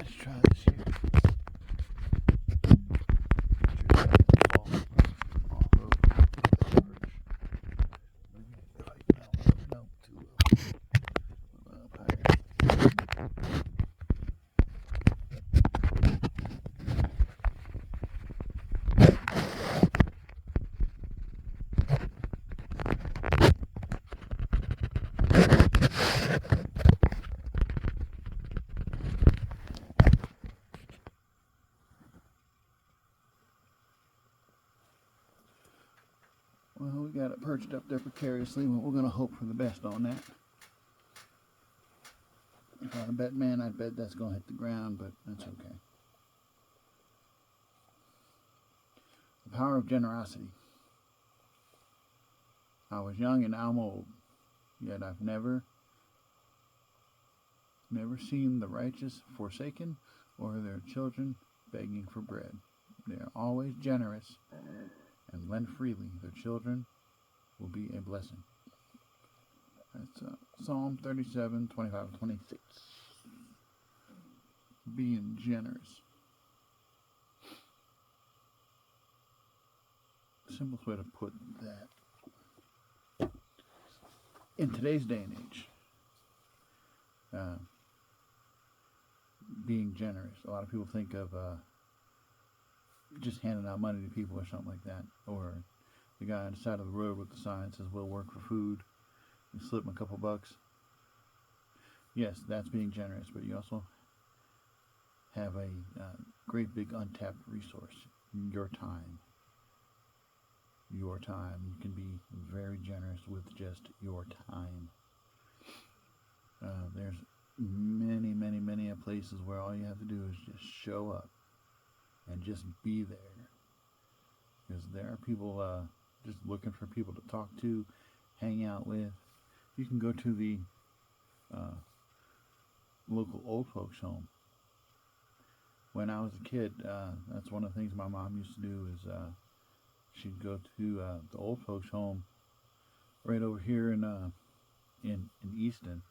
Let's try this here. Well, we got it perched up there precariously, but we're going to hope for the best on that. If I had a bet man, I'd bet that's going to hit the ground, but that's okay. The power of generosity. I was young and now I'm old, yet I've never seen the righteous forsaken or their children begging for bread. They are always generous and lend freely. Their children will be a blessing. That's Psalm 37, 25, 26. Being generous. The simplest way to put that. In today's day and age, being generous. A lot of people think of just handing out money to people or something like that. Or the guy on the side of the road with the sign says, "We'll work for food." You slip him a couple bucks. Yes, that's being generous, but you also have a great big untapped resource, your time. Your time. You can be very generous with just your time. There's many places where all you have to do is just show up and just be there. Because there are people just looking for people to talk to, hang out with. You can go to the local old folks home. When I was a kid, that's one of the things my mom used to do is she'd go to the old folks home right over here in Easton,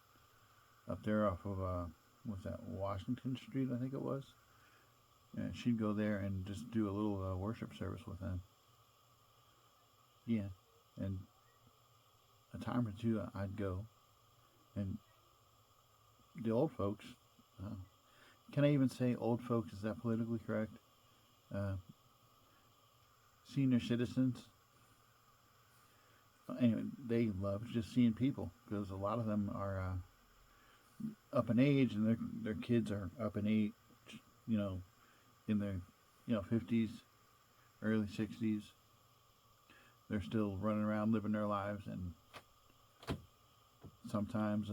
up there off of what's that, Washington Street, I think it was. And she'd go there and just do a little worship service with them. Yeah, and a time or two I'd go, and the old folks. Can I even say old folks? Is that politically correct? Senior citizens. Anyway, they love just seeing people because a lot of them are up in age, and their kids are up in age. You know, in their 50s, early 60s. They're still running around living their lives, and sometimes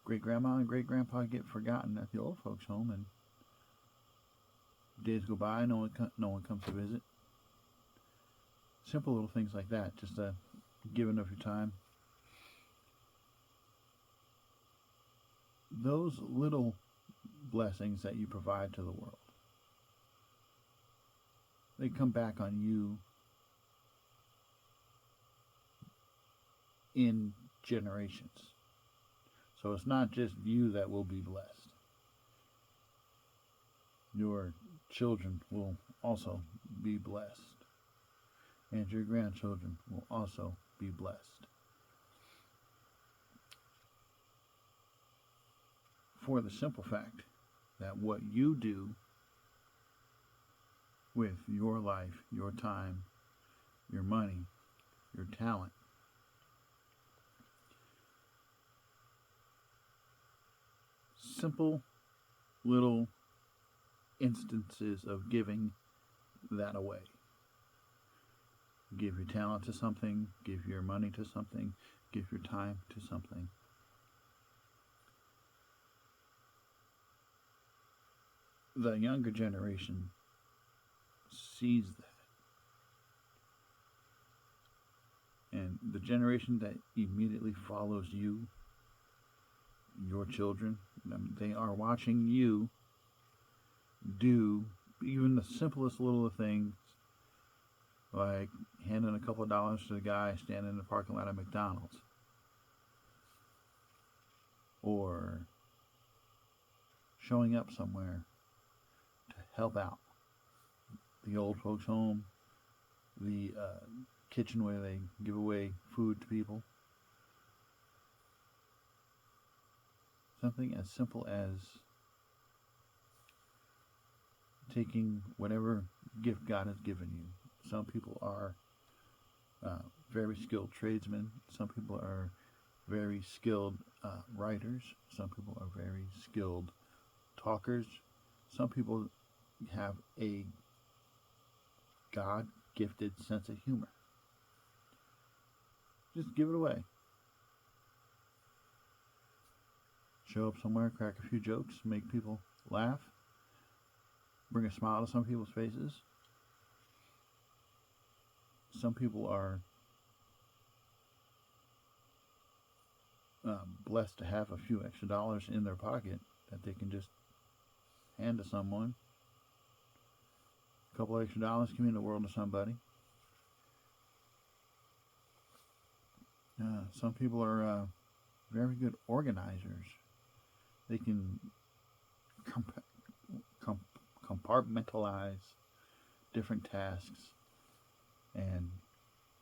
great grandma and great grandpa get forgotten at the old folks home, and days go by, no one comes to visit. Simple little things like that, just giving of your time. Those little blessings that you provide to the world, they come back on you in generations. So it's not just you that will be blessed. Your children will also be blessed. And your grandchildren will also be blessed. For the simple fact that what you do with your life, your time, your money, your talent, simple little instances of giving that away. Give your talent to something, give your money to something, give your time to something. The younger generation sees that. And the generation that immediately follows you, your children, they are watching you do even the simplest little things, like handing a couple of dollars to the guy standing in the parking lot at McDonald's, or showing up somewhere to help out. The old folks' home, the kitchen where they give away food to people. Something as simple as taking whatever gift God has given you. Some people are very skilled tradesmen. Some people are very skilled writers. Some people are very skilled talkers. Some people have a God-gifted sense of humor. Just give it away. Show up somewhere, crack a few jokes, make people laugh, bring a smile to some people's faces. Some people are blessed to have a few extra dollars in their pocket that they can just hand to someone. A couple extra dollars can mean the world to somebody. Some people are very good organizers. They can compartmentalize different tasks and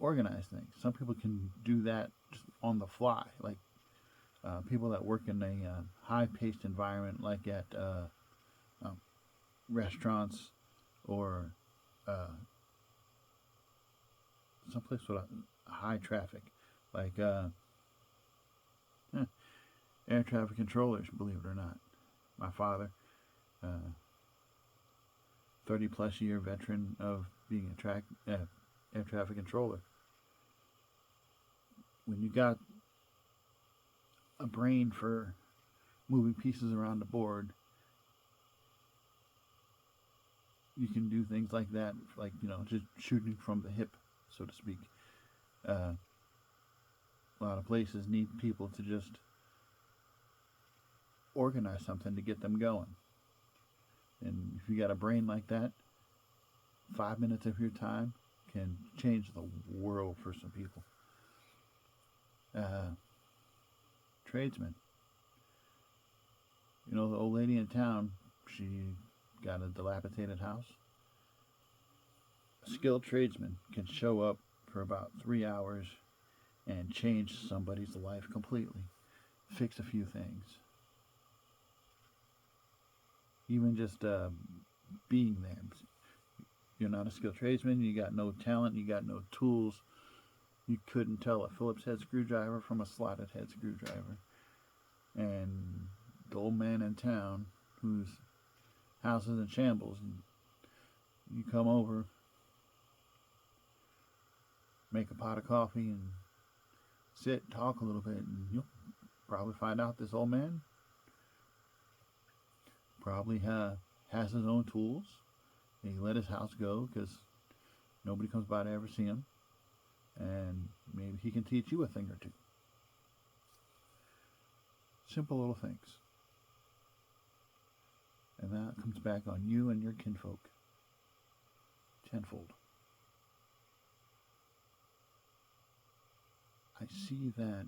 organize things. Some people can do that just on the fly, like people that work in a high-paced environment, like at restaurants or someplace with high traffic, like air traffic controllers, believe it or not. My father, 30-plus year veteran of being a air traffic controller. When you got a brain for moving pieces around the board, you can do things like that, like, just shooting from the hip, so to speak. A lot of places need people to just organize something to get them going. And if you got a brain like that, 5 minutes of your time can change the world for some people. Tradesmen. The old lady in town, she got a dilapidated house. A skilled tradesman can show up for about 3 hours and change somebody's life completely. Fix a few things. Even just being there. You're not a skilled tradesman, you got no talent, you got no tools. You couldn't tell a Phillips head screwdriver from a slotted head screwdriver. And the old man in town whose house is in shambles, and you come over, make a pot of coffee and sit, talk a little bit, and you'll probably find out this old man probably has his own tools. He let his house go because nobody comes by to ever see him. And maybe he can teach you a thing or two. Simple little things. And that comes back on you and your kinfolk tenfold. I see that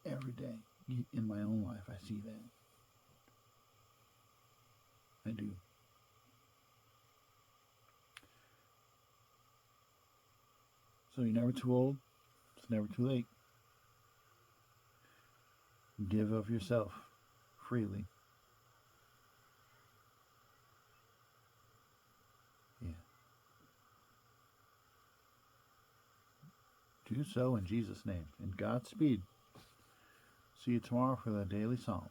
every day in my own life. I see that. I do. So you're never too old. It's never too late. Give of yourself freely. Yeah. Do so in Jesus' name. And Godspeed. See you tomorrow for the Daily Psalm.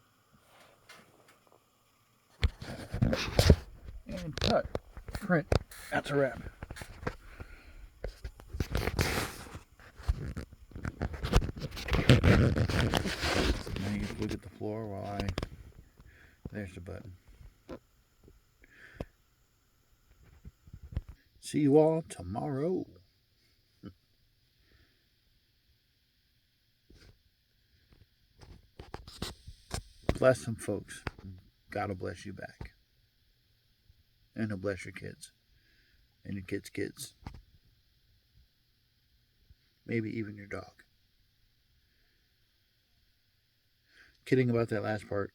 And cut. Print. That's a wrap. Now you get to look at the floor while there's the button. See you all tomorrow. Bless some folks. God will bless you back. And he'll bless your kids. And your kids' kids. Maybe even your dog. Kidding about that last part.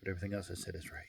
but everything else I said is right.